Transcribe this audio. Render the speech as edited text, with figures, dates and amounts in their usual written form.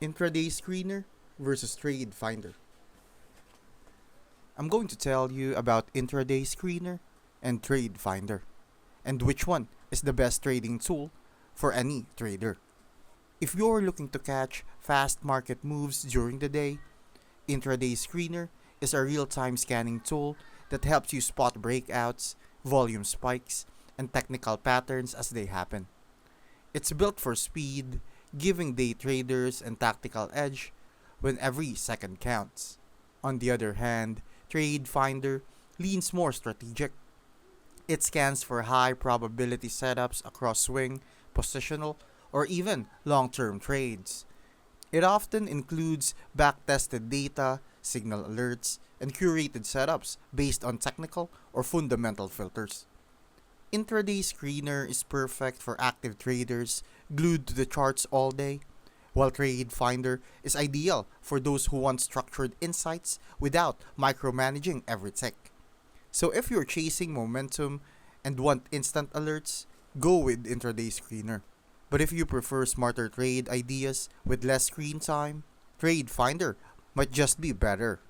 Intraday Screener versus TradeFinder. I'm going to tell you about Intraday Screener and TradeFinder, and which one is the best trading tool for any trader. If you're looking to catch fast market moves during the day, Intraday Screener is a real-time scanning tool that helps you spot breakouts, volume spikes, and technical patterns as they happen. It's built for speed, giving day traders a tactical edge when every second counts. On the other hand, TradeFinder leans more strategic. It scans for high probability setups across swing, positional, or even long term trades. It often includes back-tested data, signal alerts, and curated setups based on technical or fundamental filters. Intraday Screener is perfect for active traders glued to the charts all day, while TradeFinder is ideal for those who want structured insights without micromanaging every tick. So if you're chasing momentum and want instant alerts, go with Intraday Screener. But if you prefer smarter trade ideas with less screen time, TradeFinder might just be better.